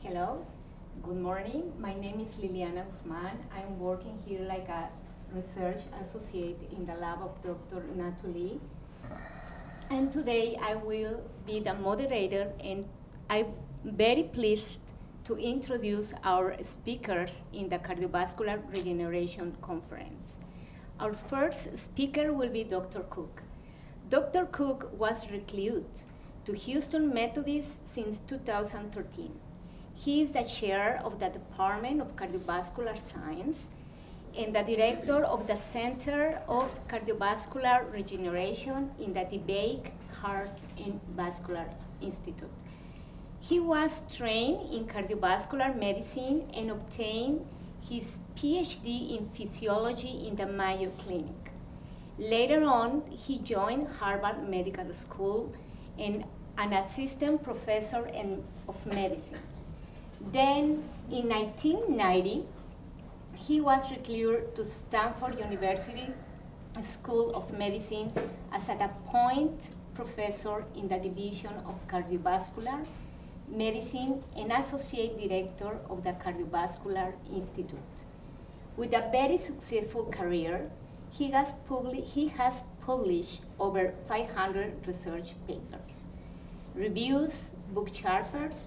Hello, good morning. My name is Liliana Guzman. I'm working here like a research associate in the lab of Dr. Natuli. And today I will be the moderator, and I'm very pleased to introduce our speakers in the Cardiovascular Regeneration Conference. Our first speaker will be Dr. Cooke. Dr. Cooke was recruited to Houston Methodist since 2013. He is the chair of the Department of Cardiovascular Science and the director of the Center of Cardiovascular Regeneration in the DeBake Heart and Vascular Institute. He was trained in cardiovascular medicine and obtained his PhD in physiology in the Mayo Clinic. Later on, he joined Harvard Medical School and an assistant professor of medicine. Then, in 1990, he was recruited to Stanford University School of Medicine as an appointed professor in the Division of Cardiovascular Medicine and associate director of the Cardiovascular Institute. With a very successful career, he has published over 500 research papers, reviews, book chapters,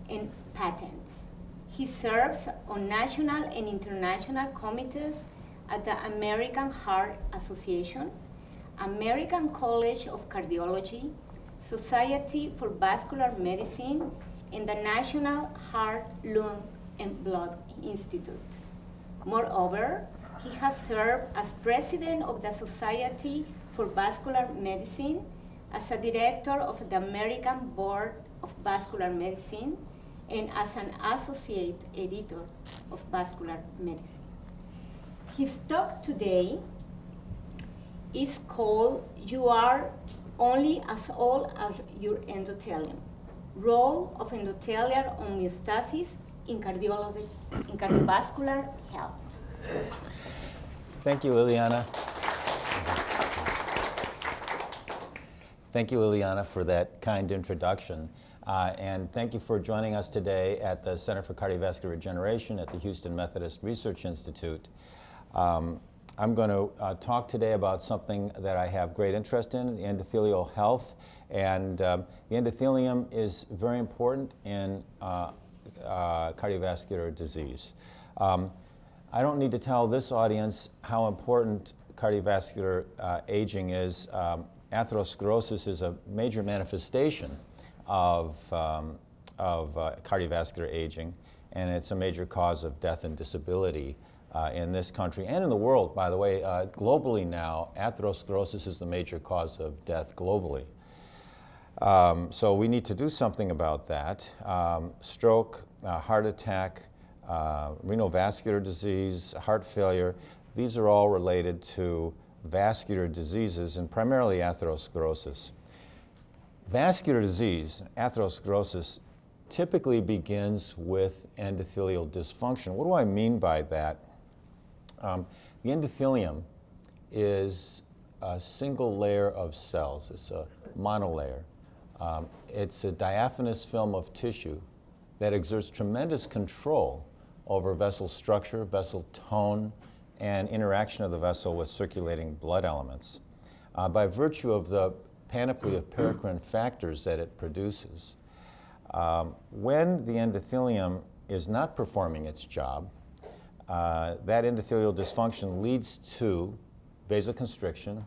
and patents. He serves on national and international committees at the American Heart Association, American College of Cardiology, Society for Vascular Medicine, and the National Heart, Lung, and Blood Institute. Moreover, he has served as president of the Society for Vascular Medicine, as a director of the American Board of Vascular Medicine, and as an associate editor of Vascular Medicine. His talk today is called "You Are Only as Old as Your Endothelium: Role of Endothelial Homeostasis in Cardiovascular Health." Thank you, Liliana. Thank you, Liliana, for that kind introduction. And thank you for joining us today at the Center for Cardiovascular Regeneration at the Houston Methodist Research Institute. I'm going to talk today about something that I have great interest in, the endothelial health. And the endothelium is very important in cardiovascular disease. I don't need to tell this audience how important cardiovascular aging is. Atherosclerosis is a major manifestation of cardiovascular aging, and it's a major cause of death and disability in this country and in the world, by the way. Globally now, atherosclerosis is the major cause of death globally. So we need to do something about that. Stroke, heart attack, renal vascular disease, heart failure, these are all related to vascular diseases, and primarily atherosclerosis. Vascular disease, atherosclerosis, typically begins with endothelial dysfunction. What do I mean by that? The endothelium is a single layer of cells. It's a monolayer. It's a diaphanous film of tissue that exerts tremendous control over vessel structure, vessel tone, and interaction of the vessel with circulating blood elements. By virtue of the panoply of paracrine factors that it produces, when the endothelium is not performing its job, that endothelial dysfunction leads to vasoconstriction,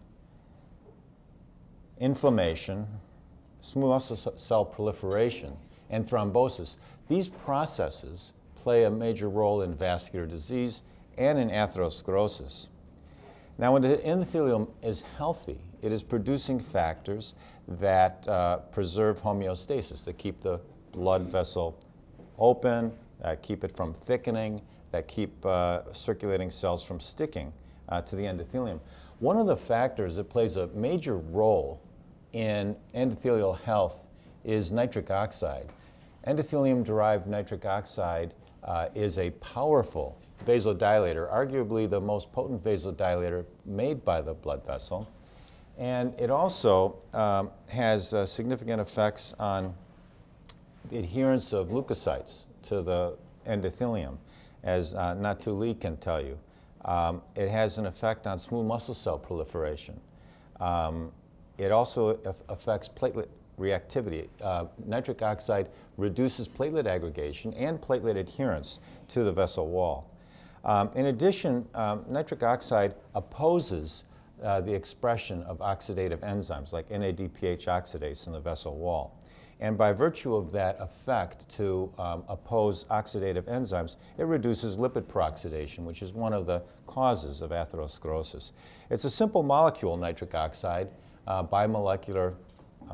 inflammation, smooth muscle cell proliferation, and thrombosis. These processes play a major role in vascular disease and in atherosclerosis. Now, when the endothelium is healthy, it is producing factors that preserve homeostasis, that keep the blood vessel open, that keep it from thickening, that keep circulating cells from sticking to the endothelium. One of the factors that plays a major role in endothelial health is nitric oxide. Endothelium-derived nitric oxide is a powerful vasodilator, arguably the most potent vasodilator made by the blood vessel. And it also has significant effects on the adherence of leukocytes to the endothelium, as Natuli can tell you. It has an effect on smooth muscle cell proliferation. It also affects platelet reactivity. Nitric oxide reduces platelet aggregation and platelet adherence to the vessel wall. In addition, nitric oxide opposes the expression of oxidative enzymes like NADPH oxidase in the vessel wall. And by virtue of that effect to oppose oxidative enzymes, it reduces lipid peroxidation, which is one of the causes of atherosclerosis. It's a simple molecule, nitric oxide, bimolecular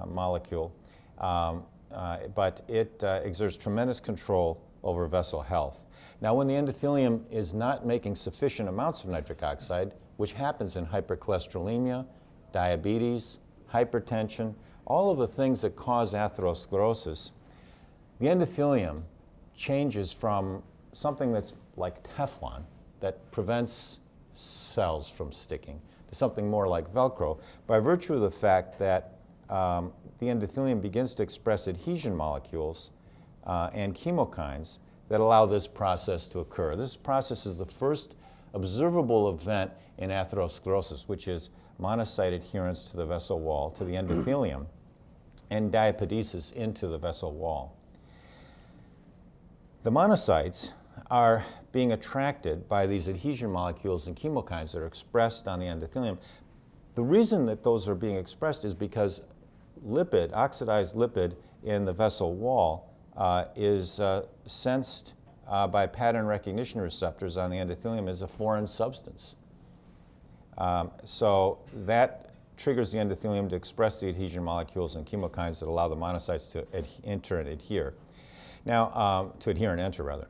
molecule, but it exerts tremendous control over vessel health. Now, when the endothelium is not making sufficient amounts of nitric oxide, which happens in hypercholesterolemia, diabetes, hypertension, all of the things that cause atherosclerosis, the endothelium changes from something that's like Teflon that prevents cells from sticking to something more like Velcro by virtue of the fact that the endothelium begins to express adhesion molecules and chemokines that allow this process to occur. This process is the first observable event in atherosclerosis, which is monocyte adherence to the vessel wall, to the endothelium, and diapedesis into the vessel wall. The monocytes are being attracted by these adhesion molecules and chemokines that are expressed on the endothelium. The reason that those are being expressed is because lipid, oxidized lipid in the vessel wall is sensed by pattern recognition receptors on the endothelium as a foreign substance. So that triggers the endothelium to express the adhesion molecules and chemokines that allow the monocytes to enter and adhere. Now, to adhere and enter, rather.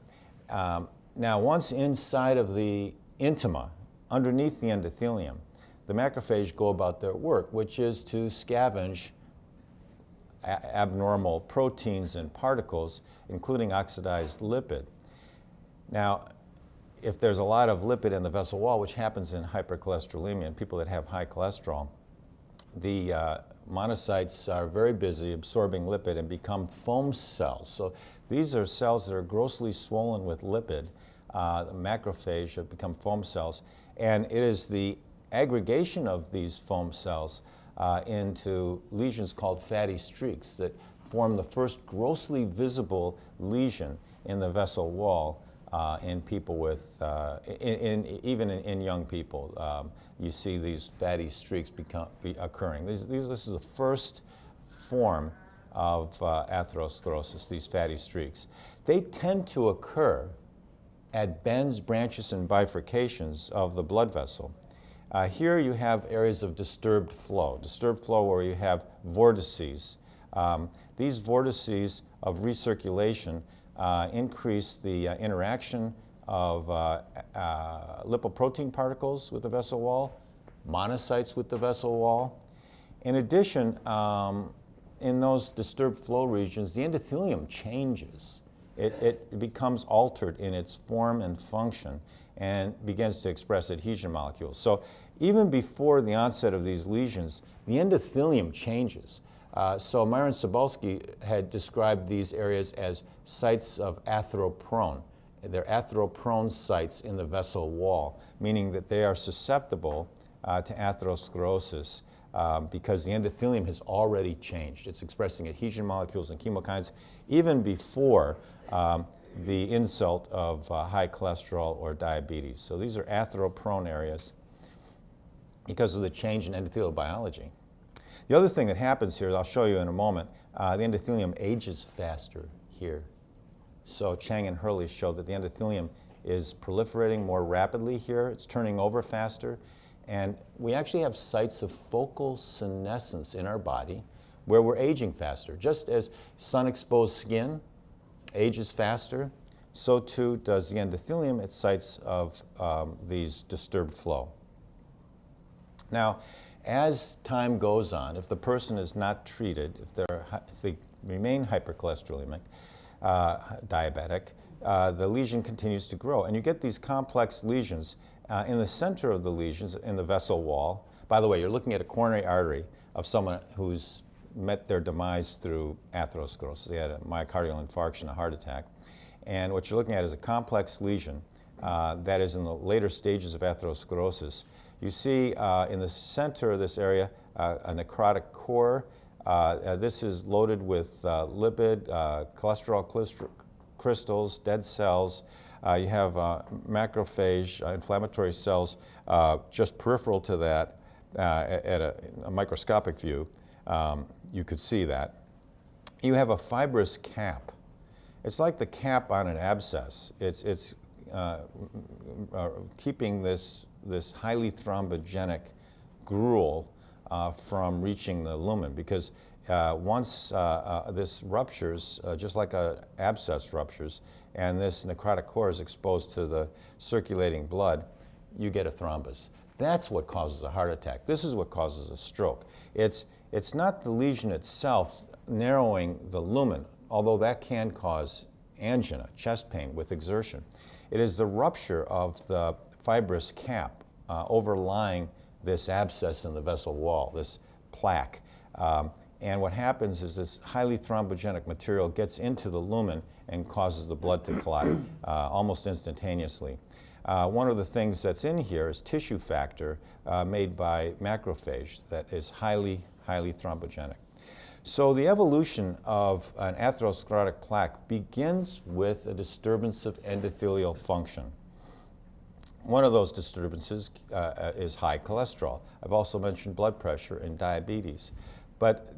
Now, once inside of the intima, underneath the endothelium, the macrophage go about their work, which is to scavenge abnormal proteins and particles, including oxidized lipid. Now, if there's a lot of lipid in the vessel wall, which happens in hypercholesterolemia and people that have high cholesterol, the monocytes are very busy absorbing lipid and become foam cells. So these are cells that are grossly swollen with lipid. The macrophage have become foam cells. And it is the aggregation of these foam cells into lesions called fatty streaks that form the first grossly visible lesion in the vessel wall in people with, even in young people. You see these fatty streaks occurring. This is the first form of atherosclerosis, these fatty streaks. They tend to occur at bends, branches, and bifurcations of the blood vessel. Here you have areas of disturbed flow where you have vortices. These vortices of recirculation increase the interaction of lipoprotein particles with the vessel wall, monocytes with the vessel wall. In addition, in those disturbed flow regions, the endothelium changes. It becomes altered in its form and function and begins to express adhesion molecules. So even before the onset of these lesions, the endothelium changes. So Myron Cebulski had described these areas as sites of atheroprone. They're atheroprone sites in the vessel wall, meaning that they are susceptible to atherosclerosis because the endothelium has already changed. It's expressing adhesion molecules and chemokines even before the insult of high cholesterol or diabetes. So these are atheroprone areas because of the change in endothelial biology. The other thing that happens here, I'll show you in a moment, the endothelium ages faster here. So Chang and Hurley showed that the endothelium is proliferating more rapidly here. It's turning over faster. And we actually have sites of focal senescence in our body where we're aging faster. Just as sun-exposed skin ages faster, so too does the endothelium at sites of these disturbed flow. Now, as time goes on, if the person is not treated, if they remain hypercholesterolemic, diabetic, the lesion continues to grow. And you get these complex lesions in the center of the lesions in the vessel wall. By the way, you're looking at a coronary artery of someone who's met their demise through atherosclerosis. They had a myocardial infarction, a heart attack. And what you're looking at is a complex lesion that is in the later stages of atherosclerosis. You see in the center of this area a necrotic core. This is loaded with lipid, cholesterol crystals, dead cells. You have macrophage, inflammatory cells just peripheral to that at a microscopic view. You could see that. You have a fibrous cap. It's like the cap on an abscess. It's keeping this highly thrombogenic gruel from reaching the lumen, because once this ruptures, just like an abscess ruptures, and this necrotic core is exposed to the circulating blood, you get a thrombus. That's what causes a heart attack. This is what causes a stroke. It's not the lesion itself narrowing the lumen, although that can cause angina, chest pain with exertion. It is the rupture of the fibrous cap overlying this abscess in the vessel wall, this plaque. And what happens is this highly thrombogenic material gets into the lumen and causes the blood to clot almost instantaneously. One of the things that's in here is tissue factor made by macrophage that is highly thrombogenic. So the evolution of an atherosclerotic plaque begins with a disturbance of endothelial function. One of those disturbances is high cholesterol. I've also mentioned blood pressure and diabetes. But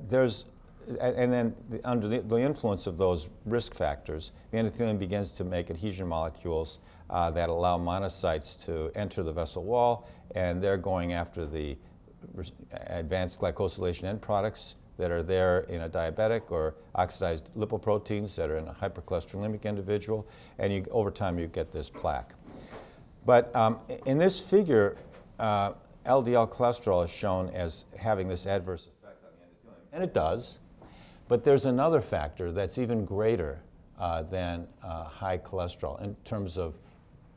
under the influence of those risk factors, the endothelium begins to make adhesion molecules that allow monocytes to enter the vessel wall, and they're going after the advanced glycosylation end products that are there in a diabetic, or oxidized lipoproteins that are in a hypercholesterolemic individual, and over time you get this plaque. But in this figure, LDL cholesterol is shown as having this adverse effect on the endothelium, and it does. But there's another factor that's even greater than high cholesterol in terms of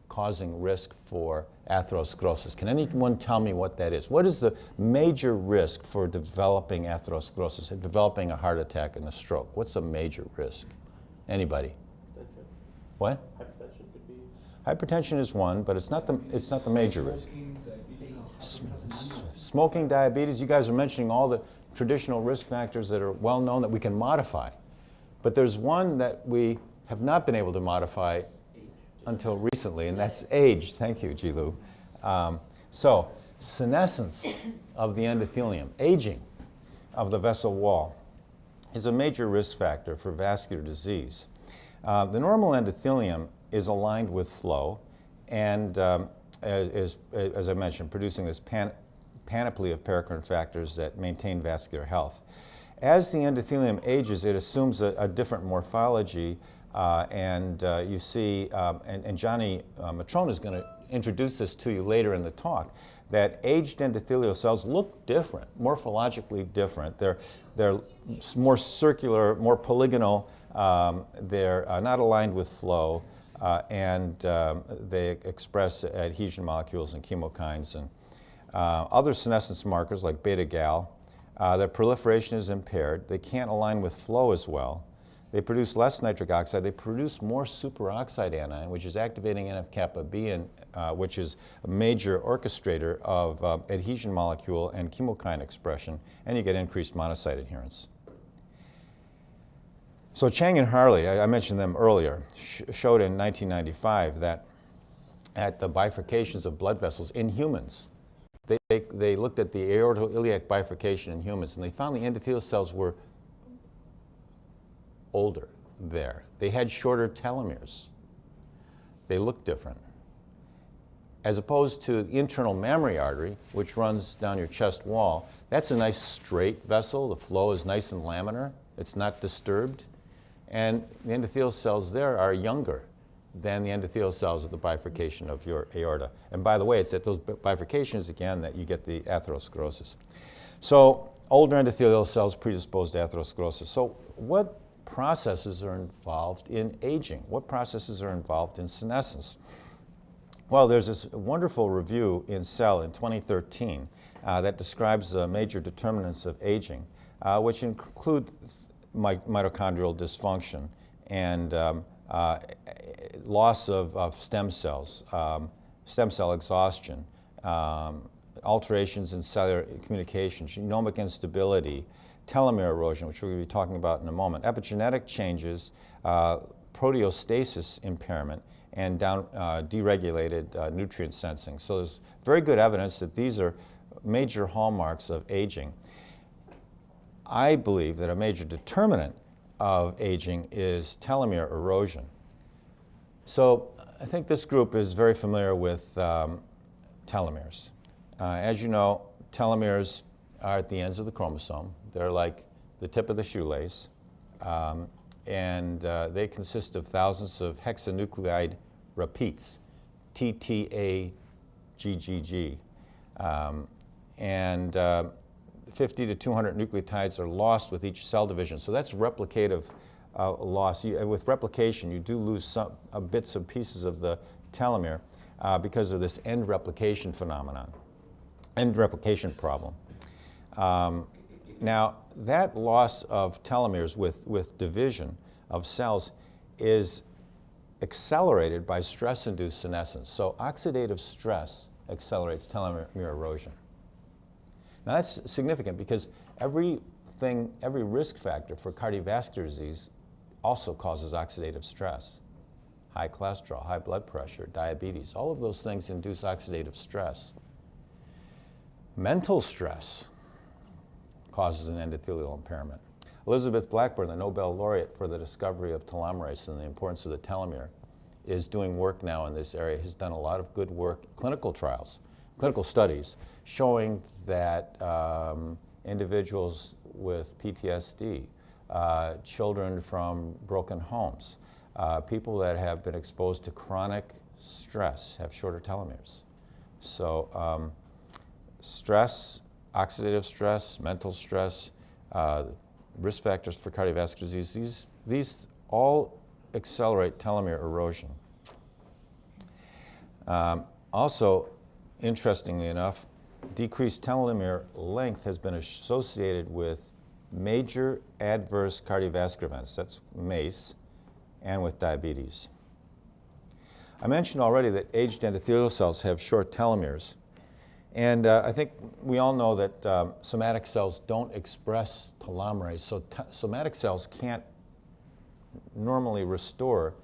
causing risk for atherosclerosis. Can anyone tell me what that is? What is the major risk for developing atherosclerosis, developing a heart attack and a stroke? What's a major risk? Anybody? Hypertension. What? Hypertension could be. Hypertension is one, but it's not the major risk. Smoking, diabetes. You guys are mentioning all the traditional risk factors that are well known that we can modify. But there's one that we have not been able to modify until recently, and that's age. Thank you, Jilu. So, senescence of the endothelium, aging of the vessel wall, is a major risk factor for vascular disease. The normal endothelium is aligned with flow and as I mentioned, producing this panoply of paracrine factors that maintain vascular health. As the endothelium ages, it assumes a different morphology, and you see, and Gianni Matrone is going to introduce this to you later in the talk, that aged endothelial cells look different, morphologically different. They're more circular, more polygonal, they're not aligned with flow, and they express adhesion molecules and chemokines and other senescence markers like beta-gal. Their proliferation is impaired. They can't align with flow as well. They produce less nitric oxide. They produce more superoxide anion, which is activating NF-kappa B, and, which is a major orchestrator of adhesion molecule and chemokine expression, and you get increased monocyte adherence. So Chang and Harley, I mentioned them earlier, showed in 1995 that at the bifurcations of blood vessels in humans, they looked at the aortoiliac bifurcation in humans, and they found the endothelial cells were older there. They had shorter telomeres. They looked different. As opposed to the internal mammary artery, which runs down your chest wall, that's a nice straight vessel. The flow is nice and laminar. It's not disturbed. And the endothelial cells there are younger than the endothelial cells at the bifurcation of your aorta. And by the way, it's at those bifurcations again that you get the atherosclerosis. So older endothelial cells predisposed to atherosclerosis. So what processes are involved in aging? What processes are involved in senescence? Well, there's this wonderful review in Cell in 2013 that describes the major determinants of aging, which include mitochondrial dysfunction and loss of stem cells, stem cell exhaustion, alterations in cellular communication, genomic instability, telomere erosion, which we're going to be talking about in a moment, epigenetic changes, proteostasis impairment, and deregulated nutrient sensing. So there's very good evidence that these are major hallmarks of aging. I believe that a major determinant of aging is telomere erosion. So I think this group is very familiar with telomeres. As you know, telomeres are at the ends of the chromosome. They're like the tip of the shoelace. And they consist of thousands of hexanucleotide repeats, TTAGGG. And 50 to 200 nucleotides are lost with each cell division. So that's replicative loss. With replication, you do lose some bits and pieces of the telomere because of this end replication phenomenon, end replication problem. Now, that loss of telomeres with division of cells is accelerated by stress-induced senescence. So oxidative stress accelerates telomere erosion. Now that's significant because every risk factor for cardiovascular disease also causes oxidative stress. High cholesterol, high blood pressure, diabetes, all of those things induce oxidative stress. Mental stress causes an endothelial impairment. Elizabeth Blackburn, the Nobel laureate for the discovery of telomerase and the importance of the telomere, is doing work now in this area, has done a lot of good work, clinical trials, clinical studies, showing that individuals with PTSD, children from broken homes, people that have been exposed to chronic stress have shorter telomeres. So stress, oxidative stress, mental stress, risk factors for cardiovascular disease, these all accelerate telomere erosion. Also, interestingly enough, decreased telomere length has been associated with major adverse cardiovascular events, that's MACE, and with diabetes. I mentioned already that aged endothelial cells have short telomeres. And I think we all know that somatic cells don't express telomerase, so somatic cells can't normally restore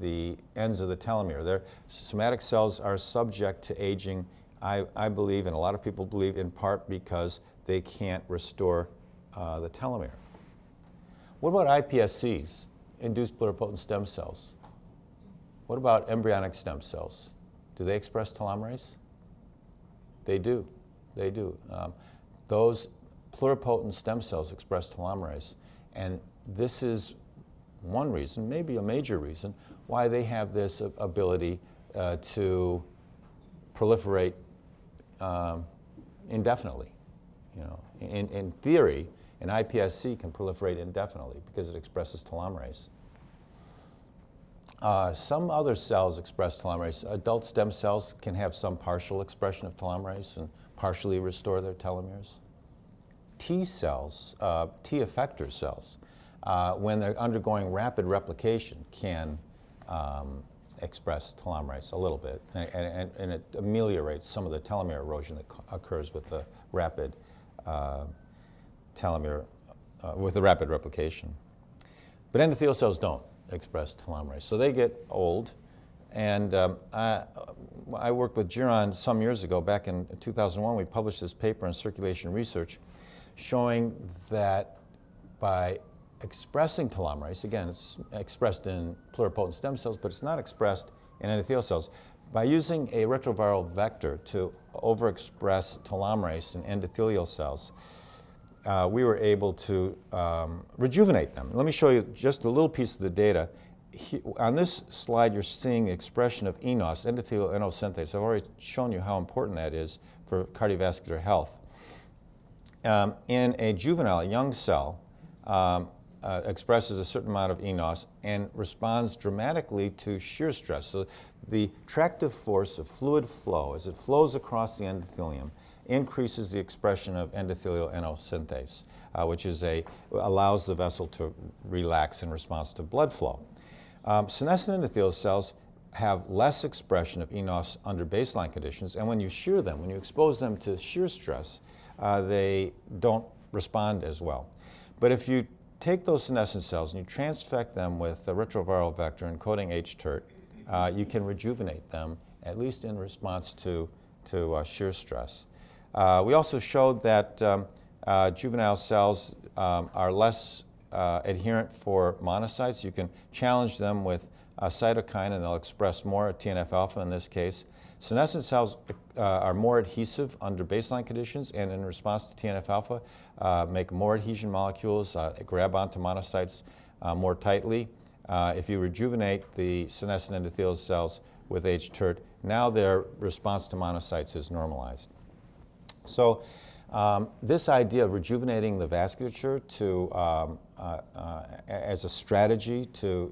the ends of the telomere. Somatic cells are subject to aging, I believe, and a lot of people believe, in part because they can't restore the telomere. What about IPSCs, induced pluripotent stem cells? What about embryonic stem cells? Do they express telomerase? They do. They do. Those pluripotent stem cells express telomerase, and this is one reason, maybe a major reason, why they have this ability to proliferate indefinitely. You know, in theory, an IPSC can proliferate indefinitely because it expresses telomerase. Some other cells express telomerase. Adult stem cells can have some partial expression of telomerase and partially restore their telomeres. T cells, T effector cells, when they're undergoing rapid replication, can express telomerase a little bit, and it ameliorates some of the telomere erosion that occurs with the rapid telomere, with the rapid replication. But endothelial cells don't express telomerase, so they get old. And I worked with Giron some years ago. Back in 2001, we published this paper in Circulation Research showing that by expressing telomerase, again, it's expressed in pluripotent stem cells, but it's not expressed in endothelial cells. By using a retroviral vector to overexpress telomerase in endothelial cells, we were able to rejuvenate them. Let me show you just a little piece of the data. On this slide, you're seeing the expression of eNOS, endothelial enosynthase. I've already shown you how important that is for cardiovascular health. In a juvenile, a young cell, expresses a certain amount of eNOS and responds dramatically to shear stress. So the tractive force of fluid flow, as it flows across the endothelium, increases the expression of endothelial enosynthase, which is allows the vessel to relax in response to blood flow. Senescent endothelial cells have less expression of eNOS under baseline conditions, and when you shear them, when you expose them to shear stress, they don't respond as well. But if you take those senescent cells and you transfect them with a retroviral vector encoding HTERT, you can rejuvenate them, at least in response to shear stress. We also showed that juvenile cells are less adherent for monocytes. You can challenge them with a cytokine and they'll express more TNF-alpha in this case. Senescent cells are more adhesive under baseline conditions and in response to TNF-alpha make more adhesion molecules, grab onto monocytes more tightly. If you rejuvenate the senescent endothelial cells with HTERT, now their response to monocytes is normalized. So this idea of rejuvenating the vasculature as a strategy to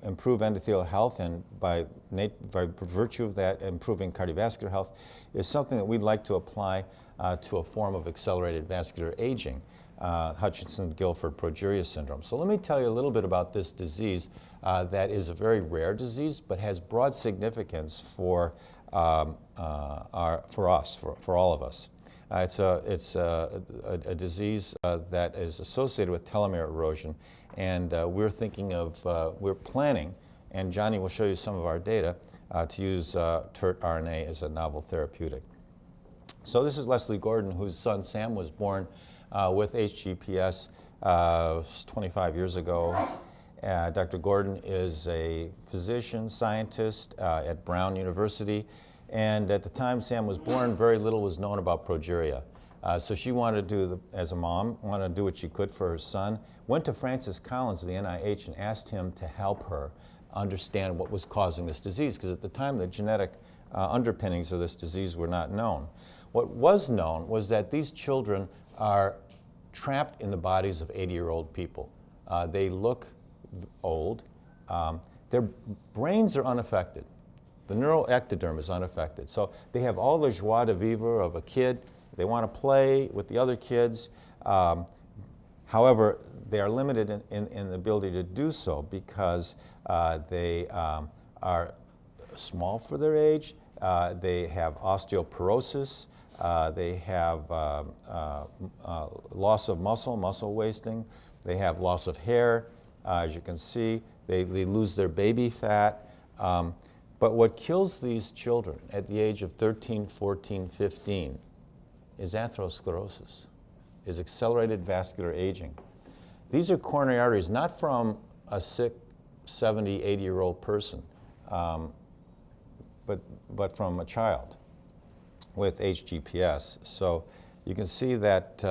improve endothelial health and by virtue of that improving cardiovascular health is something that we'd like to apply to a form of accelerated vascular aging, Hutchinson-Gilford progeria syndrome. So let me tell you a little bit about this disease that is a very rare disease but has broad significance for all of us. It's a disease that is associated with telomere erosion, and we're planning, and Gianni will show you some of our data, to use TERT RNA as a novel therapeutic. So this is Leslie Gordon, whose son Sam was born with HGPS 25 years ago. Dr. Gordon is a physician, scientist at Brown University. And at the time Sam was born, very little was known about progeria. So she wanted to do, as a mom, wanted to do what she could for her son. Went to Francis Collins of the NIH and asked him to help her understand what was causing this disease, because at the time the genetic underpinnings of this disease were not known. What was known was that these children are trapped in the bodies of 80-year-old people. They look old. Their brains are unaffected. The neuroectoderm is unaffected. So they have all the joie de vivre of a kid. They want to play with the other kids. However, they are limited in the ability to do so because they are small for their age. They have osteoporosis. They have loss of muscle wasting. They have loss of hair. As you can see, they lose their baby fat. But what kills these children at the age of 13, 14, 15 is atherosclerosis, is accelerated vascular aging. These are coronary arteries, not from a sick 70, 80-year-old person, but from a child with HGPS. So you can see that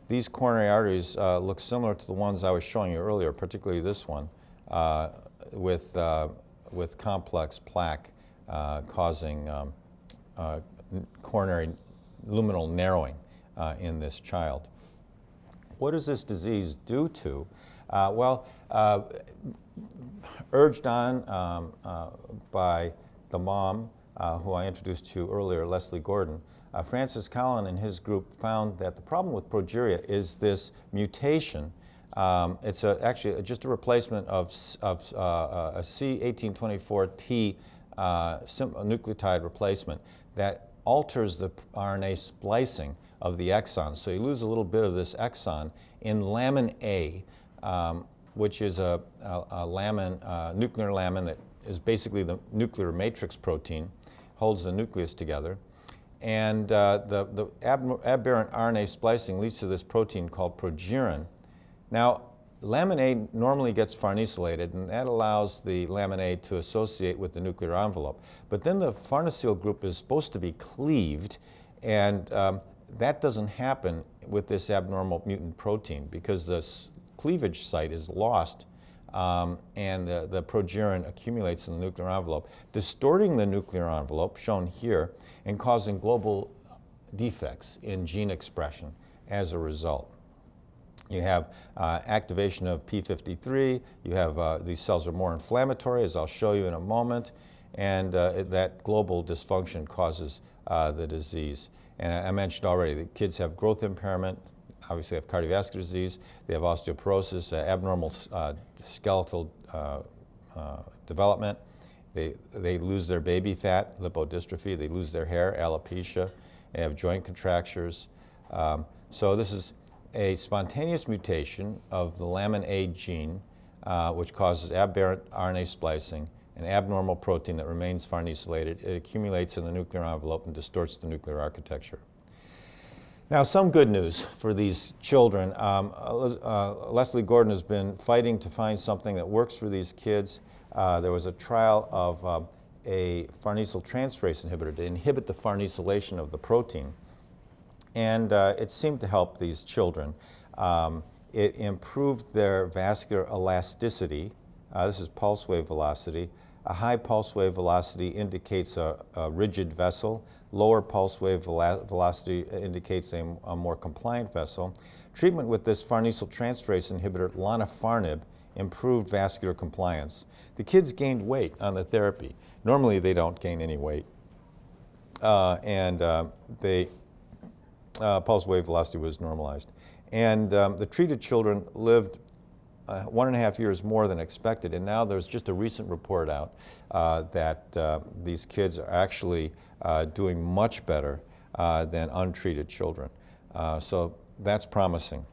these coronary arteries look similar to the ones I was showing you earlier, particularly this one, with complex plaque causing coronary luminal narrowing in this child. What does this disease do to? Urged on by the mom who I introduced to you earlier, Leslie Gordon, Francis Collins and his group found that the problem with progeria is this mutation. It's actually just a replacement of a C1824T nucleotide replacement that alters the RNA splicing of the exon. So you lose a little bit of this exon in lamin A, which is a nuclear lamin that is basically the nuclear matrix protein, holds the nucleus together. And the aberrant RNA splicing leads to this protein called progerin. Now, lamin A normally gets farnesylated, and that allows the lamin A to associate with the nuclear envelope. But then the farnesyl group is supposed to be cleaved, and that doesn't happen with this abnormal mutant protein because the cleavage site is lost, and the progerin accumulates in the nuclear envelope, distorting the nuclear envelope, shown here, and causing global defects in gene expression as a result. You have activation of P53. You have these cells are more inflammatory, as I'll show you in a moment, and that global dysfunction causes the disease. And I mentioned already that kids have growth impairment, obviously have cardiovascular disease, they have osteoporosis, abnormal skeletal development. They lose their baby fat, lipodystrophy. They lose their hair, alopecia. They have joint contractures. So this is a spontaneous mutation of the lamin A gene, which causes aberrant RNA splicing, an abnormal protein that remains farnesylated. It accumulates in the nuclear envelope and distorts the nuclear architecture. Now, some good news for these children. Leslie Gordon has been fighting to find something that works for these kids. There was a trial of a farnesyltransferase inhibitor to inhibit the farnesylation of the protein. And it seemed to help these children. It improved their vascular elasticity. This is pulse wave velocity. A high pulse wave velocity indicates a rigid vessel. Lower pulse wave velocity indicates a more compliant vessel. Treatment with this farnesyltransferase inhibitor, lanafarnib, improved vascular compliance. The kids gained weight on the therapy. Normally they don't gain any weight. Pulse wave velocity was normalized. And the treated children lived 1.5 years more than expected, and now there's just a recent report out that these kids are actually doing much better than untreated children. So that's promising.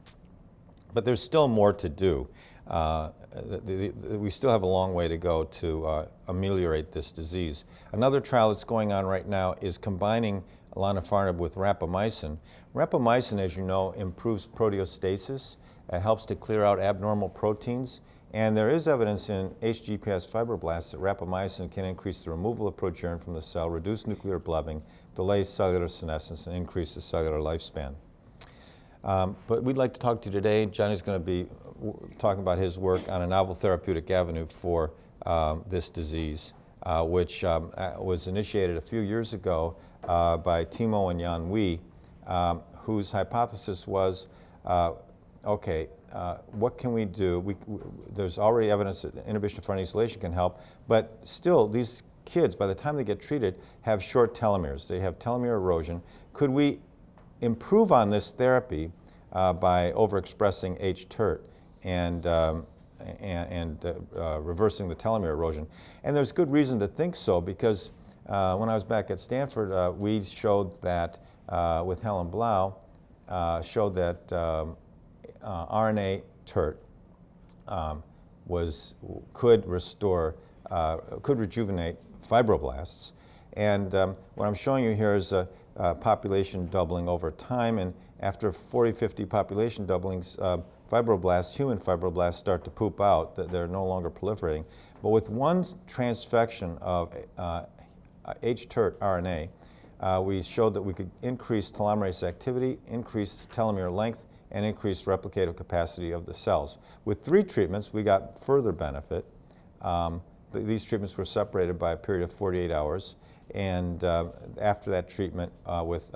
But there's still more to do. We still have a long way to go to ameliorate this disease. Another trial that's going on right now is combining lanafarnib with rapamycin. Rapamycin, as you know, improves proteostasis. It helps to clear out abnormal proteins. And there is evidence in HGPS fibroblasts that rapamycin can increase the removal of progerin from the cell, reduce nuclear blubbing, delay cellular senescence, and increase the cellular lifespan. But we'd like to talk to you today. Gianni's going to be talking about his work on a novel therapeutic avenue for this disease, which was initiated a few years ago by Timo and Jan, whose hypothesis was, what can we do? There's already evidence that inhibition of farnesylation can help, but still these kids, by the time they get treated, have short telomeres. They have telomere erosion. Could we improve on this therapy by overexpressing HTERT and reversing the telomere erosion? And there's good reason to think so, because when I was back at Stanford, we showed that, with Helen Blau, showed that RNA TERT could rejuvenate fibroblasts. And what I'm showing you here is a population doubling over time, and after 40, 50 population doublings, fibroblasts, human fibroblasts, start to poop out. They're no longer proliferating. But with one transfection of HTERT RNA, we showed that we could increase telomerase activity, increase telomere length, and increase replicative capacity of the cells. With 3 treatments, we got further benefit. These treatments were separated by a period of 48 hours. And after that treatment with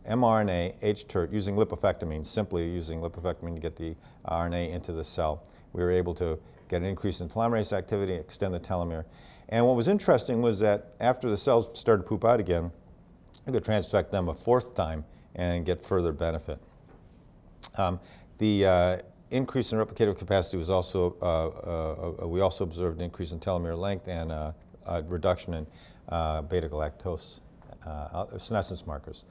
mRNA, HTERT, using lipofectamine, simply using lipofectamine to get the RNA into the cell, we were able to get an increase in telomerase activity, extend the telomere. And what was interesting was that after the cells started to poop out again, we could transfect them a 4th time and get further benefit. The increase in replicative capacity was also, we also observed an increase in telomere length and a reduction in beta-galactose senescence markers.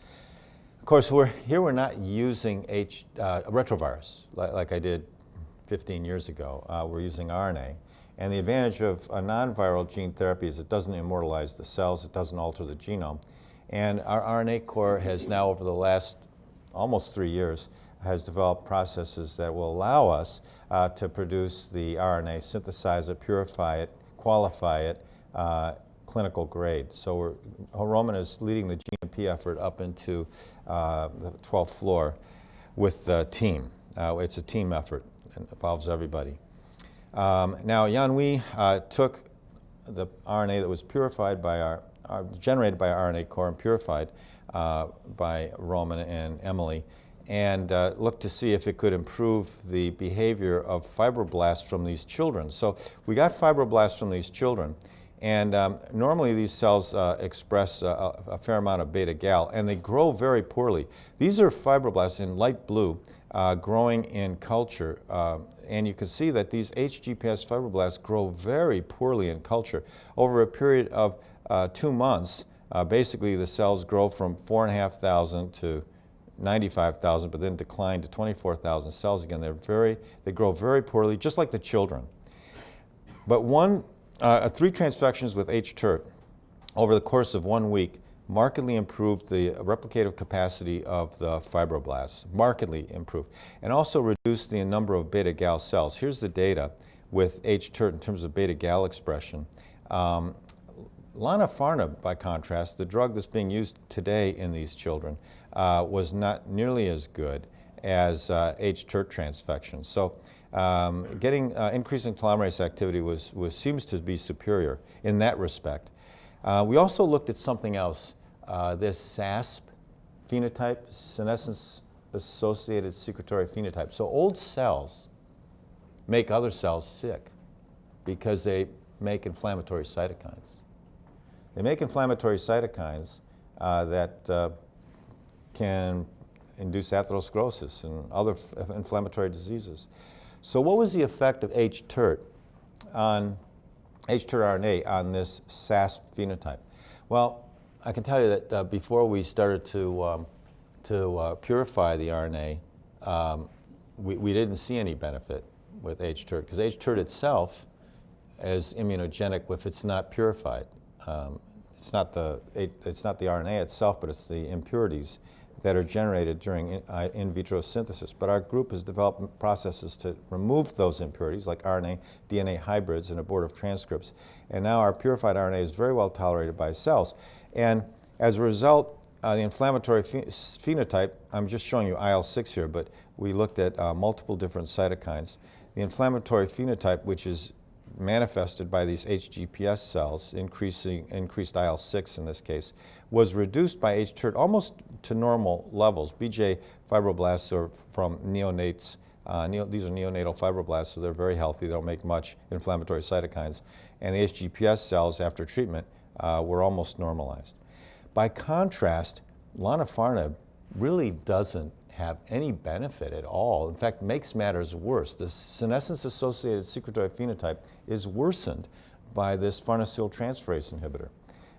Of course, we're not using retrovirus like I did 15 years ago. We're using RNA. And the advantage of a non-viral gene therapy is it doesn't immortalize the cells, it doesn't alter the genome. And our RNA core has now, over the last almost 3 years, has developed processes that will allow us to produce the RNA, synthesize it, purify it, qualify it, clinical grade. So Roman is leading the GMP effort up into the 12th floor with the team. It's a team effort and involves everybody. Now, Jan took the RNA that was purified by generated by our RNA core and purified by Roman and Emily, and looked to see if it could improve the behavior of fibroblasts from these children. So we got fibroblasts from these children, and normally these cells express a fair amount of beta-gal, and they grow very poorly. These are fibroblasts in light blue. growing in culture. And you can see that these HGPS fibroblasts grow very poorly in culture. Over a period of 2 months, basically the cells grow from 4,500 to 95,000, but then decline to 24,000 cells again. They grow very poorly, just like the children. But 3 transfections with HTERT over the course of 1 week markedly improved the replicative capacity of the fibroblasts, markedly improved, and also reduced the number of beta-gal cells. Here's the data with HTERT in terms of beta-gal expression. Lonafarnib, by contrast, the drug that's being used today in these children, was not nearly as good as HTERT transfection. So increasing telomerase activity seems to be superior in that respect. We also looked at something else, this SASP phenotype, senescence-associated secretory phenotype. So old cells make other cells sick because they make inflammatory cytokines. They make inflammatory cytokines that can induce atherosclerosis and other inflammatory diseases. So what was the effect of HTERT RNA on this SASP phenotype? Well, I can tell you that before we started to purify the RNA, we didn't see any benefit with HTERT, because HTERT itself is immunogenic if it's not purified. It's not the RNA itself, but it's the impurities that are generated during in vitro synthesis. But our group has developed processes to remove those impurities, like RNA, DNA hybrids and abortive transcripts. And now our purified RNA is very well tolerated by cells. And as a result, the inflammatory phenotype, I'm just showing you IL-6 here, but we looked at multiple different cytokines. The inflammatory phenotype, which is manifested by these HGPS cells, increased IL-6 in this case, was reduced by HTERT almost to normal levels. BJ fibroblasts are from neonates. These are neonatal fibroblasts, so they're very healthy. They don't make much inflammatory cytokines. And the HGPS cells, after treatment, were almost normalized. By contrast, lonafarnib really doesn't have any benefit at all. In fact, makes matters worse. The senescence-associated secretory phenotype is worsened by this farnesyltransferase inhibitor.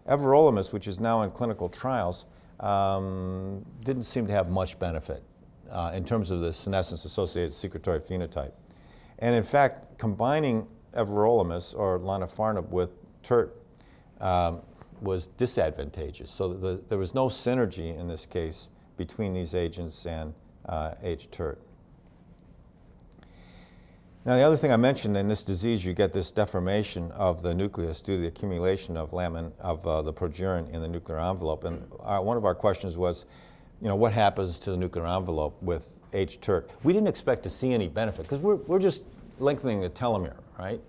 Everolimus, which is now in clinical trials, didn't seem to have much benefit in terms of the senescence-associated secretory phenotype. And in fact, combining everolimus or lonafarnib with TERT was disadvantageous. So there was no synergy in this case between these agents and HTERT. Now, the other thing I mentioned, in this disease, you get this deformation of the nucleus due to the accumulation of the progerin in the nuclear envelope. And one of our questions was, what happens to the nuclear envelope with HTERT? We didn't expect to see any benefit, because we're just lengthening the telomere, right?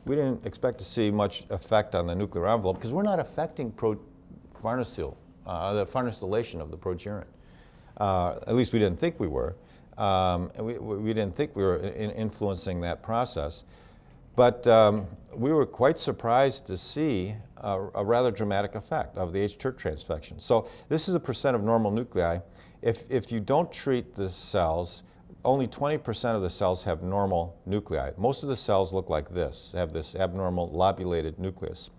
We didn't expect to see much effect on the nuclear envelope, because we're not affecting the farnesylation of the progerin. At least we didn't think we were. We didn't think we were influencing that process. But we were quite surprised to see a rather dramatic effect of the HTERT transfection. So this is a percent of normal nuclei. If you don't treat the cells, only 20% of the cells have normal nuclei. Most of the cells look like this, have this abnormal lobulated nucleus.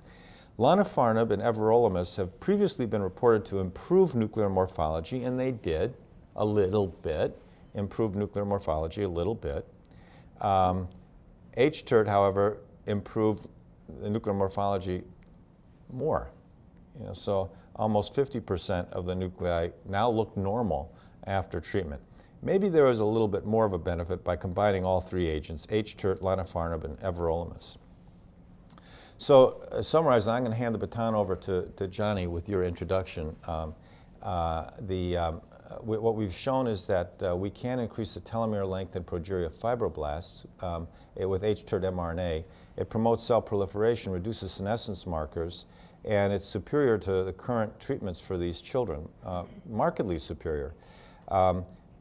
Lonafarnib and everolimus have previously been reported to improve nuclear morphology, and they did a little bit, improved nuclear morphology a little bit. HTERT, however, improved the nuclear morphology more. So almost 50% of the nuclei now look normal after treatment. Maybe there was a little bit more of a benefit by combining all 3 agents, HTERT, lonafarnib, and everolimus. So, summarizing, I'm going to hand the baton over to Gianni with your introduction. What we've shown is that we can increase the telomere length in progeria fibroblasts with HTERT mRNA. It promotes cell proliferation, reduces senescence markers, and it's superior to the current treatments for these children, markedly superior.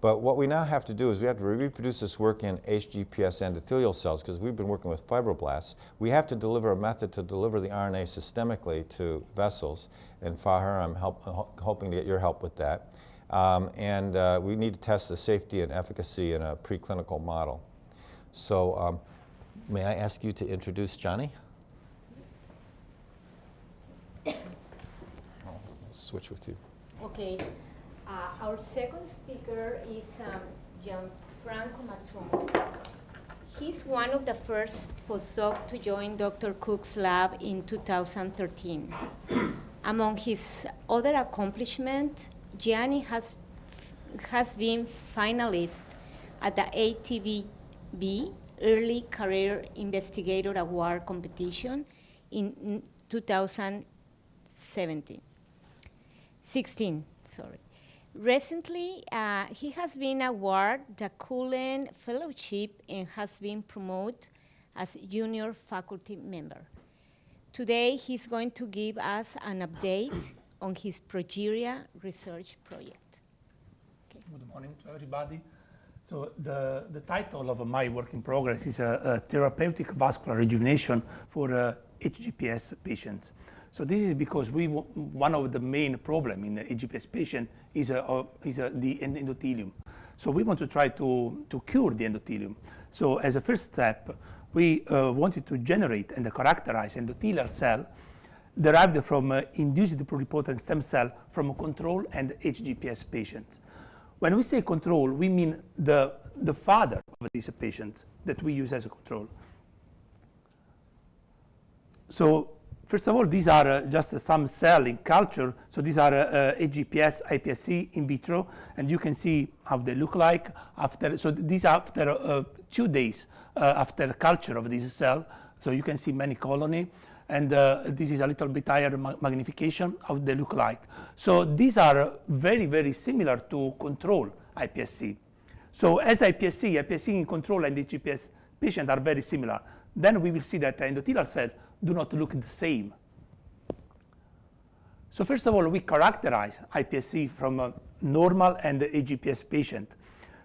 But what we now have to do is we have to reproduce this work in HGPS endothelial cells, because we've been working with fibroblasts. We have to deliver a method to deliver the RNA systemically to vessels. And Fahar, I'm hoping to get your help with that. and we need to test the safety and efficacy in a preclinical model. So may I ask you to introduce Gianni? I'll switch with you. Okay. Our second speaker is Gianni Matrone. He's one of the first postdocs to join Dr. Cooke's lab in 2013. Among his other accomplishments, Gianni has been finalist at the ATVB Early Career Investigator Award competition in 2016. Recently, he has been awarded the Cooke Fellowship and has been promoted as junior faculty member. Today, he's going to give us an update on his Progeria research project. Okay. Good morning to everybody. So the title of my work in progress is Therapeutic Vascular Rejuvenation for HGPS patients. So this is because one of the main problems in the HGPS patient is the endothelium. So we want to try to cure the endothelium. So as a first step, we wanted to generate and characterize endothelial cell derived from induced pluripotent stem cell from control and HGPS patients. When we say control, we mean the father of these patients that we use as a control. So first of all, these are just some cell in culture. So these are HGPS IPSC in vitro, and you can see how they look like after. So these are after 2 days after culture of this cell. So you can see many colony, and this is a little bit higher magnification how they look like. So these are very, very similar to control IPSC. So as IPSC in control and HGPS patient are very similar. Then we will see that endothelial cells do not look the same. So first of all, we characterize IPSC from a normal and HGPS patient.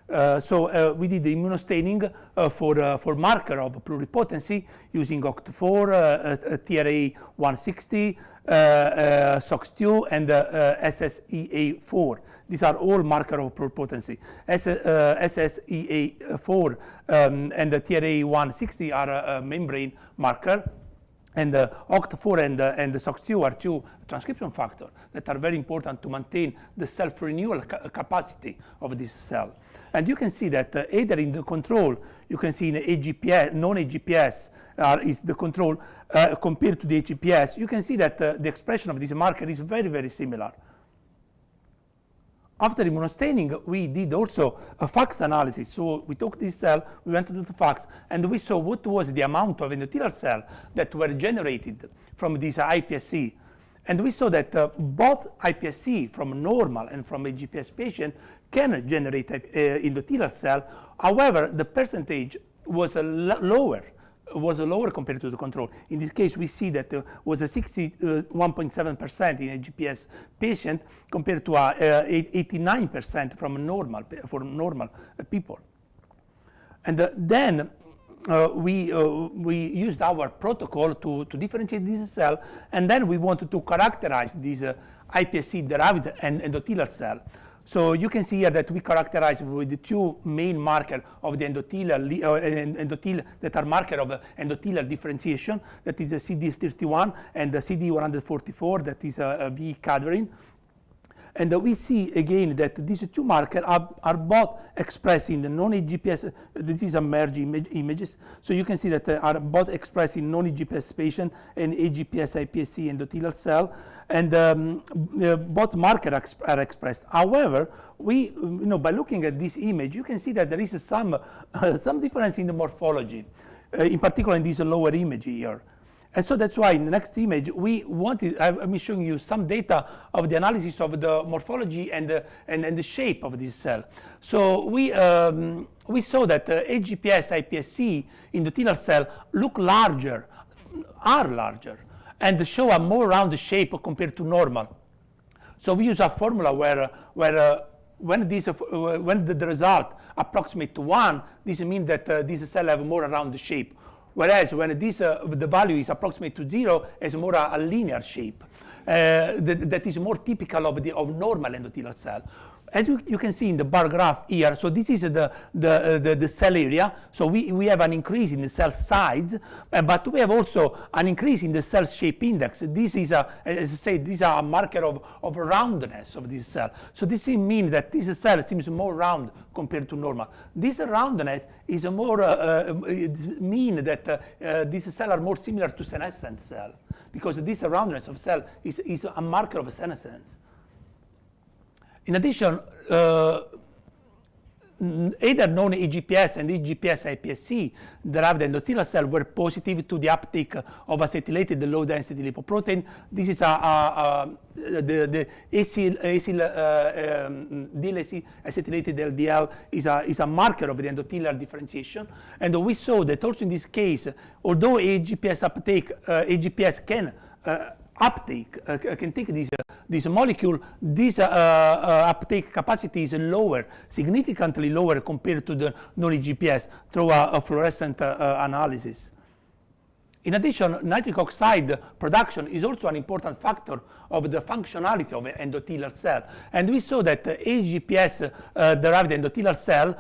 We did the immunostaining for marker of pluripotency using OCT4, TRA160, SOX2, and SSEA4. These are all marker of pluripotency. SSEA4 and the TRA160 are a membrane marker. And OCT4 and the SOX2 are two transcription factors that are very important to maintain the self-renewal capacity of this cell. And you can see that either in the control, you can see in HGPS, non-HGPS is the control compared to the HGPS. You can see that the expression of this marker is very, very similar. After immunostaining, we did also a FACS analysis. So we took this cell, we went to the FACS, and we saw what was the amount of endothelial cell that were generated from this IPSC. And we saw that both IPSC from normal and from HGPS patient can generate endothelial cell. However, the percentage was lower compared to the control. In this case, we see that was a 61.7% in HGPS patient compared to 89% from normal people. And then we used our protocol to differentiate this cell, and then we wanted to characterize this IPSC-derived endothelial cell. So you can see here that we characterize with the two main markers of the endothelial that are marker of endothelial differentiation, that is a CD31 and the CD144, that is a VE-Cadherin. And we see again that these two markers are both expressed in the non-HGPS. This is a merge images. So you can see that they are both expressed in non-HGPS patient and HGPS IPSC endothelial cell, and both markers are expressed. However, by looking at this image, you can see that there is some difference in the morphology, in particular in this lower image here. And so that's why in the next image, I'm showing you some data of the analysis of the morphology and the shape of this cell. So we saw that HGPS IPSC endothelial cell are larger, and show a more round shape compared to normal. So we use a formula where when the result approximates to 1, this means that this cell have more round shape. Whereas when the value is approximate to 0, it's more a linear shape that is more typical of normal endothelial cell. as you can see in the bar graph here, so this is the cell area. So we have an increase in the cell size, but we have also an increase in the cell shape index. This is, as I say, these are a marker of roundness of this cell. So this means that this cell seems more round compared to normal. This roundness is more mean that these cells are more similar to senescent cell, because this roundness of cell is a marker of senescence. In addition, either non-HGPS and HGPS IPSC-derived endothelial cells were positive to the uptake of acetylated low-density lipoprotein. This is the acetylated LDL is a marker of the endothelial differentiation. And we saw that also in this case, although HGPS uptake, HGPS can take this molecule, this uptake capacity is lower, significantly lower compared to the non-HGPS through a fluorescent analysis. In addition, nitric oxide production is also an important factor of the functionality of an endothelial cell. And we saw that HGPS derived endothelial cell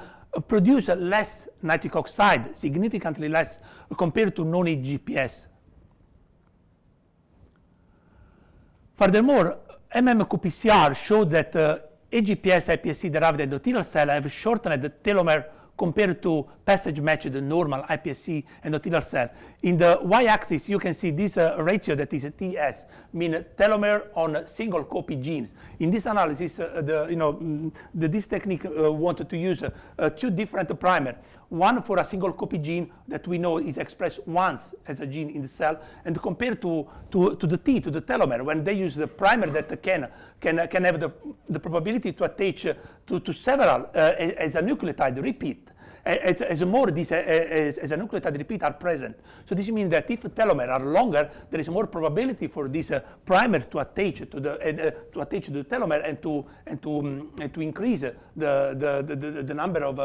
produce less nitric oxide, significantly less compared to non-HGPS. Furthermore, MMQ-PCR showed that HGPS IPSC-derived endothelial cells have shortened the telomere compared to passage-matched normal IPSC endothelial cell. In the y-axis, you can see this ratio that is a TS, mean telomere on single copy genes. In this analysis, this technique wanted to use two different primers. One for a single copy gene that we know is expressed once as a gene in the cell, and compared to the telomere, when they use the primer that can have the probability to attach to several as a nucleotide repeat. As more as a nucleotide repeat are present. So this means that if telomere are longer, there is more probability for this primer to attach to the telomere and to increase the number of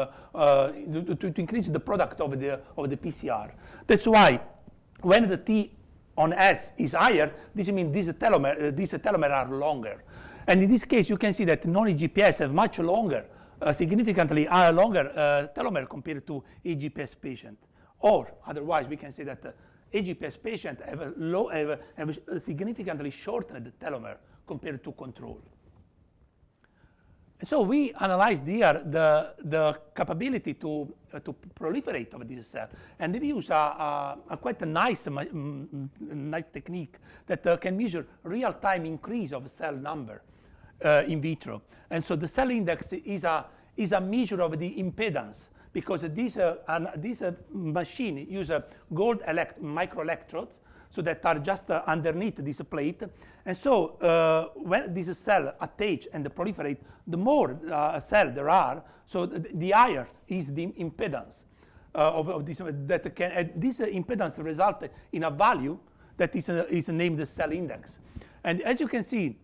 to increase the product of the PCR. That's why when the T on S is higher, this means these telomere are longer. And in this case, you can see that non-HGPS have much longer, significantly longer telomere compared to HGPS patient. Or otherwise, we can say that HGPS patient have significantly shortened telomere compared to control. And so we analyzed here the capability to proliferate of this cell, and we use a quite a nice technique that can measure real-time increase of cell number in vitro. And so the cell index is a measure of the impedance, because this machine uses gold microelectrodes, so that are just underneath this plate. And so when this cell attach and proliferate, the more cell there are, so the higher is the impedance of this. This impedance results in a value that is named the cell index. And as you can see,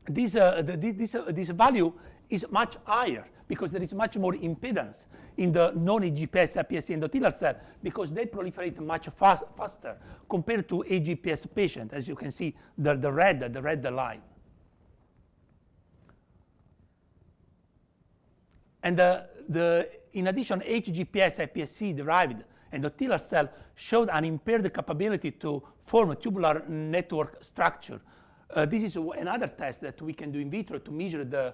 this value is much higher, because there is much more impedance in the non-HGPS IPSC endothelial cell, because they proliferate much faster compared to HGPS patient, as you can see the red line. And in addition, HGPS IPSC-derived endothelial cell showed an impaired capability to form a tubular network structure. This is another test that we can do in vitro to measure the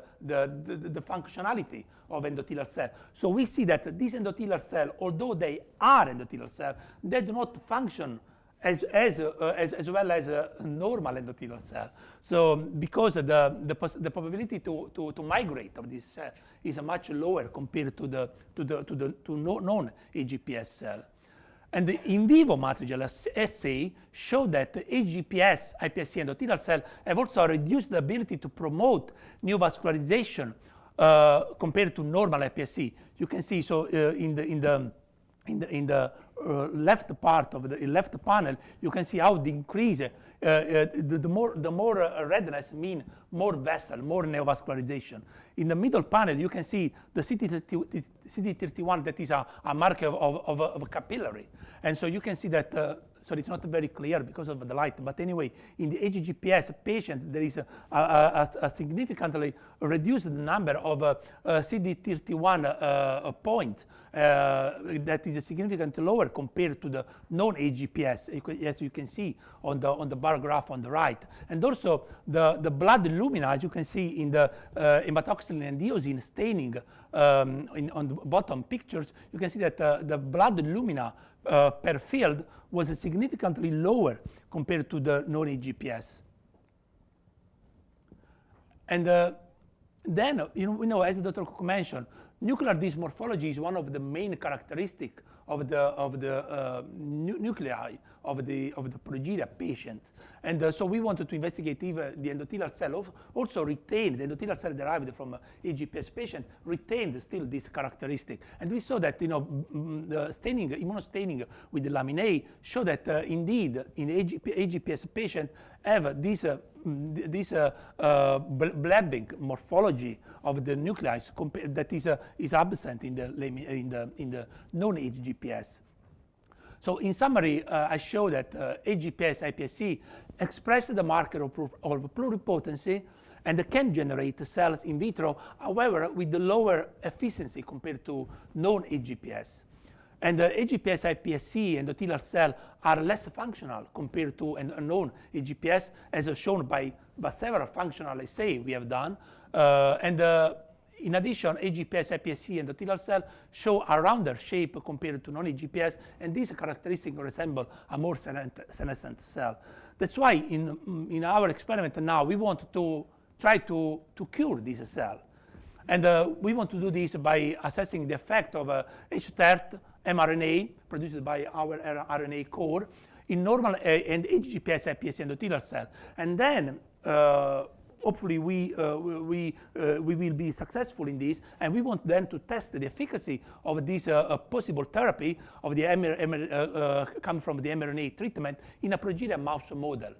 functionality of endothelial cell. So we see that these endothelial cells, although they are endothelial cells, they do not function as well as a normal endothelial cell. So because the probability to migrate of this cell is much lower compared to non-HGPS cell. And the in vivo matricial assay showed that HGPS IPSC endothelial cells have also reduced the ability to promote neovascularization compared to normal IPSC. You can see, so in the left part of the left panel, you can see how the increase, the more redness mean more vessel, more neovascularization. In the middle panel, you can see the CD31 that is a marker of a capillary. And so you can see that so it's not very clear because of the light. But anyway, in the HGPS patient, there is a significantly reduced number of CD31 point that is significantly lower compared to the non-HGPS, as you can see on the bar graph on the right. And also the blood lumina, as you can see in the hematoxylin and eosine staining on the bottom pictures, you can see that the blood lumina per field was significantly lower compared to the non-HGPS. And then, we know, as Dr. Cooke mentioned, nuclear dysmorphology is one of the main characteristics of the nuclei of the progeria patient. And so we wanted to investigate if the endothelial cell also retained, the endothelial cell derived from HGPS patient retained still this characteristic. And we saw that, the staining, immunostaining with the laminae show that indeed in HGPS patient have this blabbing morphology of the nuclei that is absent in the non-HGPS. So in summary, I show that HGPS IPSC expresses the marker of pluripotency and can generate cells in vitro, however, with the lower efficiency compared to non-HGPS. And the HGPS IPSC endothelial cell are less functional compared to a non-HGPS, as shown by several functional assays we have done. In addition, HGPS IPSC endothelial cell show a rounder shape compared to non-HGPS, and these characteristics resemble a more senescent cell. That's why in our experiment now, we want to try to cure this cell. And we want to do this by assessing the effect of HTERT mRNA produced by our RNA core in normal and HGPS IPSC endothelial cell. And then hopefully we will be successful in this, and we want then to test the efficacy of this possible therapy of the come from the mRNA treatment in a progeria mouse model.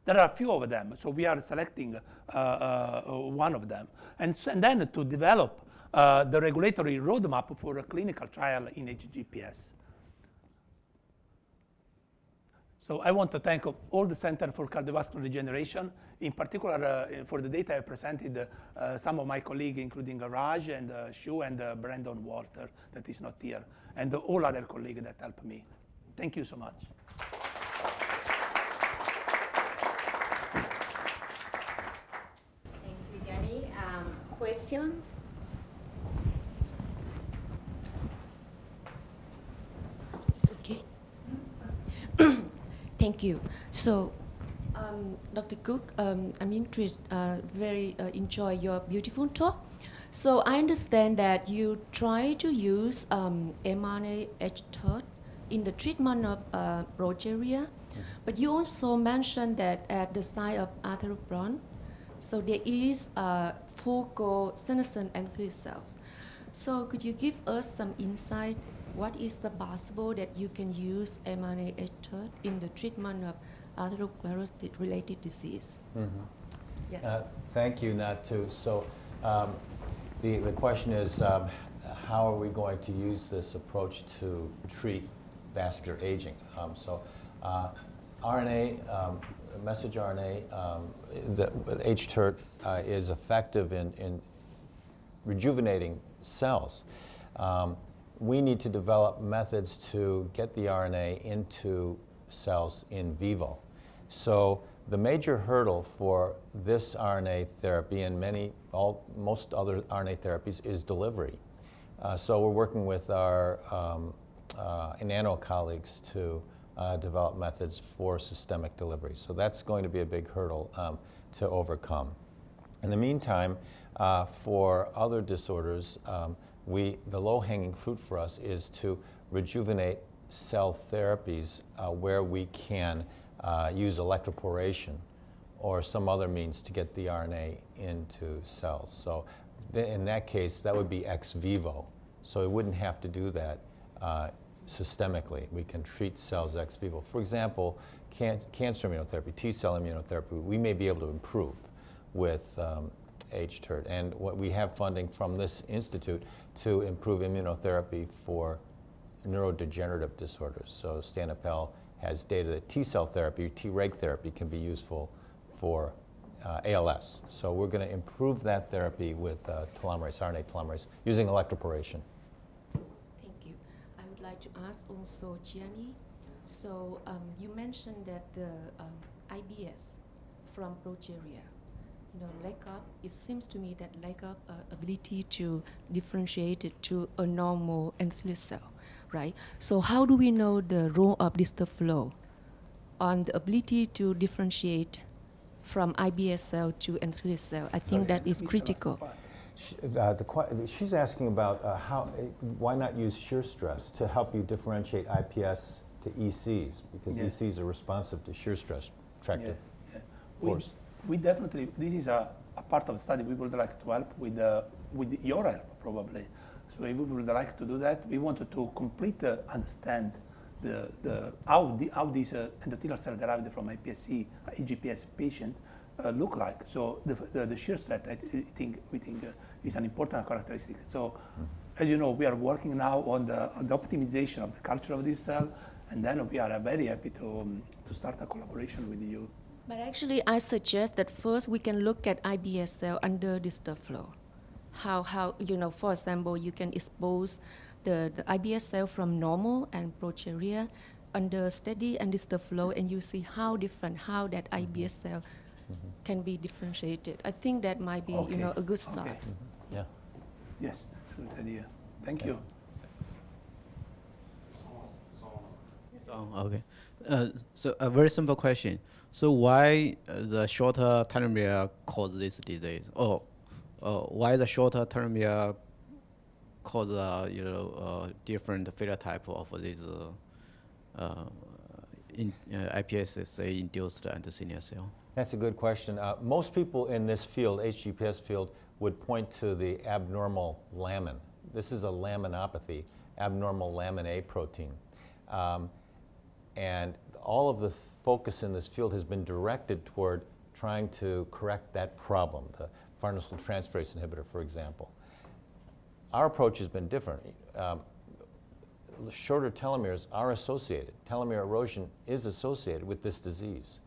There are a few of them, so we are selecting one of them, and then to develop the regulatory roadmap for a clinical trial in HGPS. So I want to thank all the Center for Cardiovascular Regeneration, in particular for the data I presented, some of my colleagues, including Raj and Shu and Brandon Walter, that is not here, and all other colleagues that helped me. Thank you so much. Thank you, Gianni. Questions? Okay. Thank you. So, Dr. Cooke, I'm interested, very enjoy your beautiful talk. So I understand that you try to use mRNA HTERT in the treatment of progeria, but you also mentioned that at the site of atherosclerosis, so there is focal senescent endothelial cells. So could you give us some insight? What is the possible that you can use mRNA HTERT in the treatment of atherosclerotic-related disease? Mm-hmm. Yes. Thank you, Natu. So the question is, how are we going to use this approach to treat vascular aging? RNA, messenger RNA, the HTERT is effective in rejuvenating cells. We need to develop methods to get the RNA into cells in vivo. So the major hurdle for this RNA therapy and most other RNA therapies is delivery. So we're working with our nano colleagues to develop methods for systemic delivery. So that's going to be a big hurdle to overcome. In the meantime, for other disorders, the low-hanging fruit for us is to rejuvenate cell therapies where we can use electroporation or some other means to get the RNA into cells. So in that case, that would be ex vivo. So we wouldn't have to do that systemically. We can treat cells ex vivo. For example, cancer immunotherapy, T-cell immunotherapy, we may be able to improve with HTERT. And what we have funding from this institute to improve immunotherapy for neurodegenerative disorders. So Stanapel has data that T-cell therapy, Treg therapy, can be useful for ALS. So we're going to improve that therapy with telomerase, RNA telomerase, using electroporation. Thank you. I would like to ask also Gianni. So you mentioned that the IBS from progeria, lack of, it seems to me that lack of ability to differentiate it to a normal endothelial cell, right? So how do we know the role of distal flow on the ability to differentiate from IBS cell to endothelial cell? I think that is critical. She's asking about why not use shear stress to help you differentiate IPS to ECs, because ECs are responsive to shear stress tractive force. We definitely, this is a part of the study we would like to help with your help probably. So we would like to do that. We wanted to completely understand how these endothelial cell derived from IPSC, HGPS patient look like. So the shear stress, we think is an important characteristic. So as you know, we are working now on the optimization of the culture of this cell, and then we are very happy to start a collaboration with you. But actually, I suggest that first we can look at IBS cell under distal flow. How for example, you can expose the IBS cell from normal and progeria under steady and distal flow, and you see how that IBS cell can be differentiated. I think that might be a good start. Okay. Yeah. Yes, that's a good idea. Thank you. Okay. So a very simple question. So why the shorter telomere cause this disease? Or why the shorter telomere cause different phenotype of this IPSC induced endothelial cell? That's a good question. Most people in this field, HGPS field, would point to the abnormal lamin. This is a laminopathy, abnormal lamin A protein. And all of the focus in this field has been directed toward trying to correct that problem, the farnesyltransferase inhibitor, for example. Our approach has been different. Shorter telomeres are associated. Telomere erosion is associated with this disease.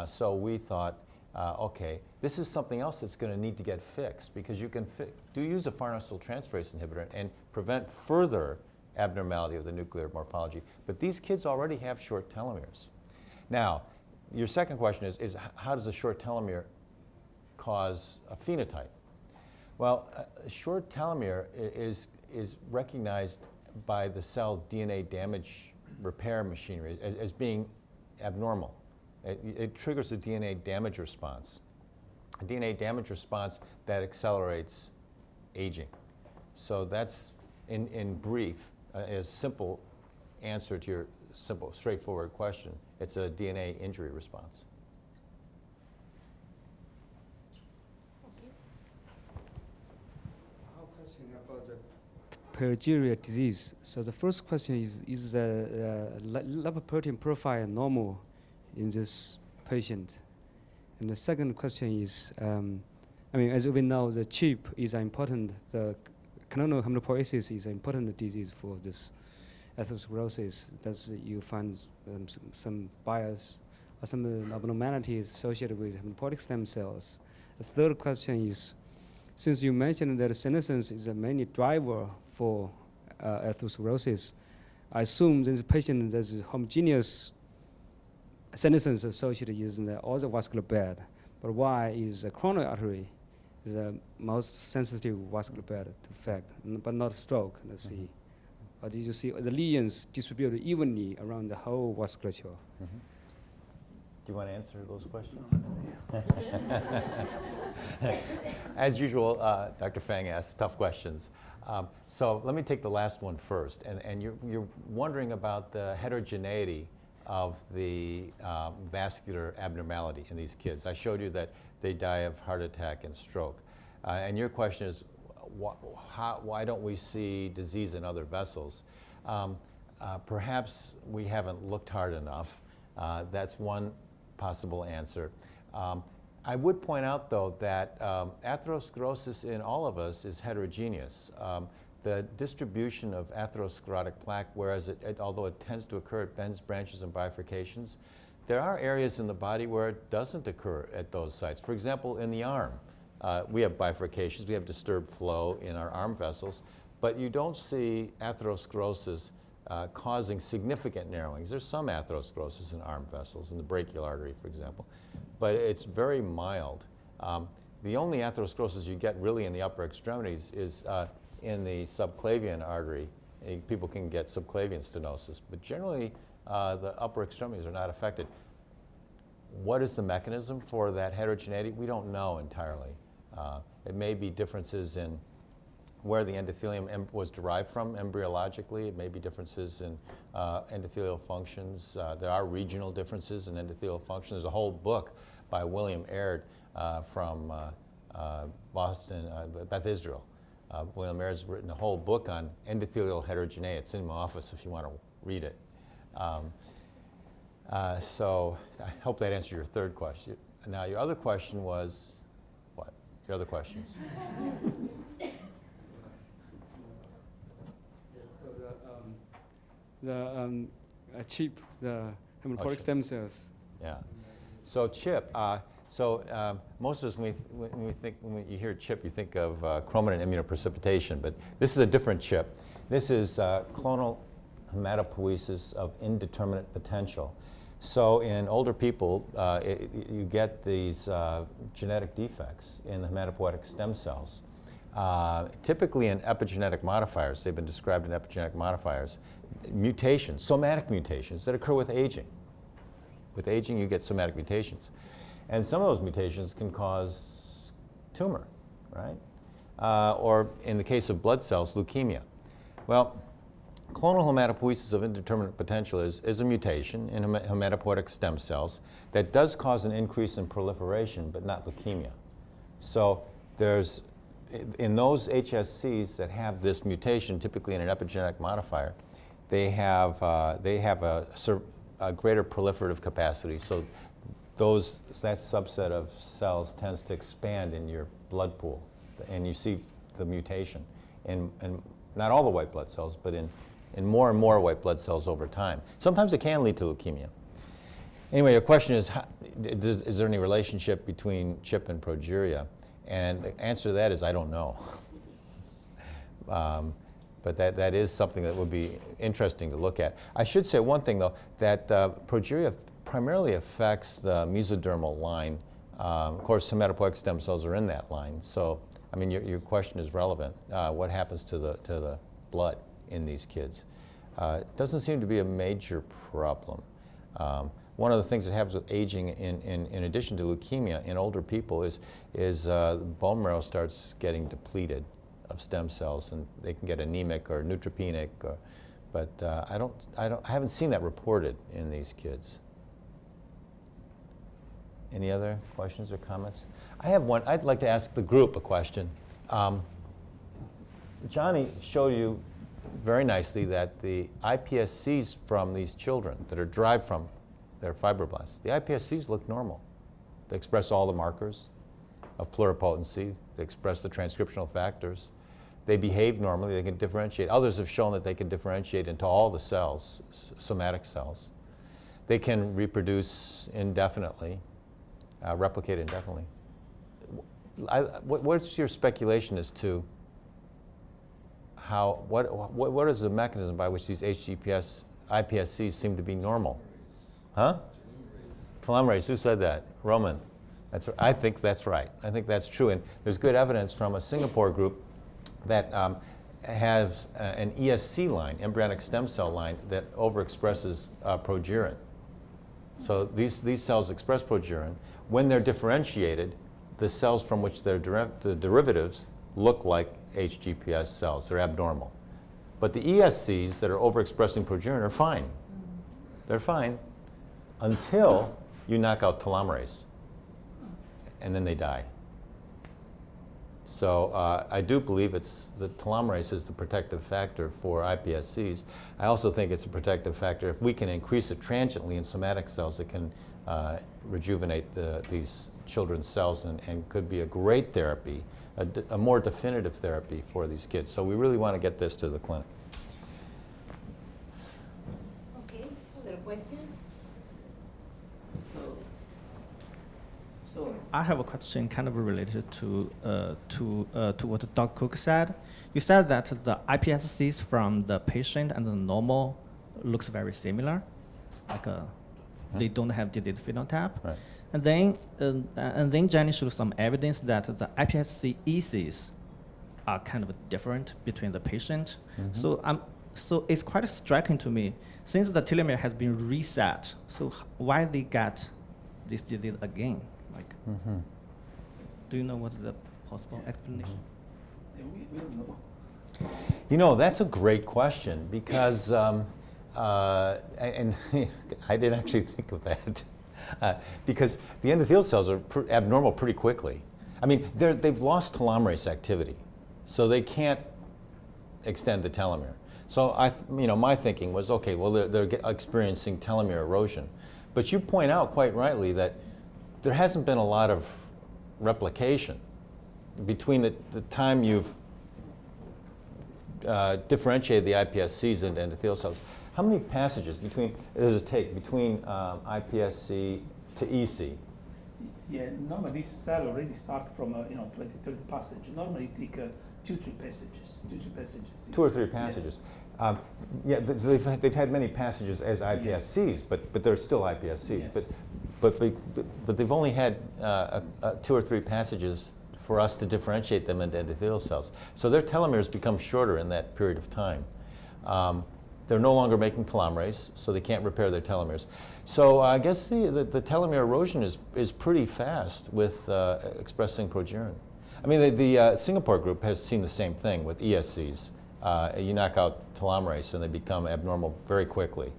So we thought, okay, this is something else that's going to need to get fixed, because you can use a farnesyltransferase inhibitor and prevent further abnormality of the nuclear morphology. But these kids already have short telomeres. Now, your second question is how does a short telomere cause a phenotype? Well, a short telomere is recognized by the cell DNA damage repair machinery as being abnormal. It triggers a DNA damage response. A DNA damage response that accelerates aging. So that's, in brief, a simple answer to your simple, straightforward question. It's a DNA injury response. I have a question about the Progeria disease. So the first question is the lipoprotein profile normal in this patient? And the second question is, as we know, the CHIP is important, the canonical hematopoiesis is an important disease for this atherosclerosis. Does you find some bias or some abnormalities associated with hematopoietic stem cells? The third question is, since you mentioned that senescence is a main driver for atherosclerosis, I assume this patient has homogeneous senescence associated using all the vascular bed. But why is the coronary artery the most sensitive vascular bed to affect, but not stroke? Let's see. Or did you see the lesions distributed evenly around the whole vasculature? Do you want to answer those questions? As usual, Dr. Fang asks tough questions. So let me take the last one first. And you're wondering about the heterogeneity of the vascular abnormality in these kids. I showed you that they die of heart attack and stroke. And your question is, why don't we see disease in other vessels? Perhaps we haven't looked hard enough. That's one possible answer. I would point out, though, that atherosclerosis in all of us is heterogeneous. the distribution of atherosclerotic plaque, whereas although it tends to occur at bends, branches, and bifurcations, there are areas in the body where it doesn't occur at those sites. For example, in the arm, we have bifurcations, we have disturbed flow in our arm vessels, but you don't see atherosclerosis causing significant narrowings. There's some atherosclerosis in arm vessels, in the brachial artery, for example, but it's very mild. The only atherosclerosis you get really in the upper extremities is in the subclavian artery. People can get subclavian stenosis, but generally the upper extremities are not affected. What is the mechanism for that heterogeneity? We don't know entirely. It may be differences in where the endothelium was derived from embryologically. It may be differences in endothelial functions. There are regional differences in endothelial function. There's a whole book by William Aird from Boston, Beth Israel. William Aird's written a whole book on endothelial heterogeneity. It's in my office if you want to read it. So I hope that answered your third question. Now your other question was, what? Your other questions? CHIP, the hematopoietic CHIP. stem cells. Yeah. So CHIP. Most of us, when you hear CHIP, you think of chromatin immunoprecipitation, but this is a different CHIP. This is clonal hematopoiesis of indeterminate potential. So in older people, you get these genetic defects in the hematopoietic stem cells. Typically in epigenetic modifiers, they've been described in epigenetic modifiers, mutations, somatic mutations that occur with aging. With aging, you get somatic mutations. And some of those mutations can cause tumor, right? Or in the case of blood cells, leukemia. Well, clonal hematopoiesis of indeterminate potential is a mutation in hematopoietic stem cells that does cause an increase in proliferation, but not leukemia. So there's, in those HSCs that have this mutation, typically in an epigenetic modifier, they have a greater proliferative capacity. So that subset of cells tends to expand in your blood pool, and you see the mutation in not all the white blood cells, but in more and more white blood cells over time. Sometimes it can lead to leukemia. Anyway, your question is, is there any relationship between CHIP and progeria? And the answer to that is I don't know. But that is something that would be interesting to look at. I should say one thing, though, that progeria primarily affects the mesodermal line. Of course, hematopoietic stem cells are in that line. So, I mean, your question is relevant. What happens to the blood in these kids? It doesn't seem to be a major problem. One of the things that happens with aging, in addition to leukemia in older people, is bone marrow starts getting depleted of stem cells, and they can get anemic or neutropenic. But I haven't seen that reported in these kids. Any other questions or comments? I have one. I'd like to ask the group a question. Gianni showed you very nicely that the iPSCs from these children that are derived from their fibroblasts, the iPSCs look normal. They express all the markers of pluripotency. They express the transcriptional factors. They behave normally. They can differentiate. Others have shown that they can differentiate into all the cells, somatic cells. They can reproduce indefinitely, replicate indefinitely. What's your speculation as to what is the mechanism by which these HGPS IPSCs seem to be normal? Huh? Telomerase, who said that? Roman. I think that's right. I think that's true. And there's good evidence from a Singapore group that has an ESC line, embryonic stem cell line, that overexpresses progerin. So these cells express progerin. When they're differentiated, the cells from which they're the derivatives look like HGPS cells. They're abnormal. But the ESCs that are overexpressing progerin are fine. They're fine until you knock out telomerase, and then they die. So I do believe the telomerase is the protective factor for iPSCs. I also think it's a protective factor. If we can increase it transiently in somatic cells, it can rejuvenate these children's cells and could be a great therapy, a more definitive therapy for these kids. So we really want to get this to the clinic. Okay, other question? So I have a question kind of related to what Dr. Cooke said. You said that the iPSCs from the patient and the normal looks very similar, like they don't have disease phenotype. Right. And then Gianni showed some evidence that the iPSC ECs are kind of different between the patient. So it's quite striking to me, since the telomere has been reset, so why they got this disease again? Like, do you know what is the possible explanation? Yeah, we don't know. You know, that's a great question because, and I didn't actually think of that, because the endothelial cells are abnormal pretty quickly. I mean, they've lost telomerase activity, so they can't extend the telomere. So my thinking was, okay, well, they're experiencing telomere erosion. But you point out quite rightly that there hasn't been a lot of replication between the time you've differentiated the iPSCs into endothelial cells. How many passages does it take between iPSC to EC? Yeah, normally this cell already start from 20, 30 passage. Normally it take 2, 3 passages. 2 or 3 passages. Yes. So they've had many passages as IPSCs, but they're still IPSCs. Yes. But they've only had 2 or 3 passages for us to differentiate them into endothelial cells. So their telomeres become shorter in that period of time. They're no longer making telomerase, so they can't repair their telomeres. So I guess the telomere erosion is pretty fast with expressing progerin. I mean, the Singapore group has seen the same thing with ESCs. You knock out telomerase and they become abnormal very quickly.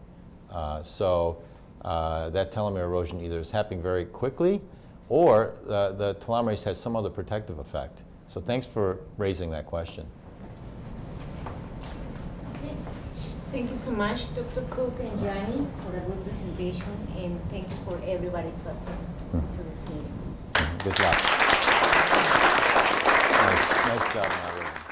So that telomere erosion either is happening very quickly or the telomerase has some other protective effect. So thanks for raising that question. Okay. Thank you so much, Dr. Cooke and Gianni, for a good presentation, and thank you for everybody to attend to this meeting. Good luck. Nice job, moderator.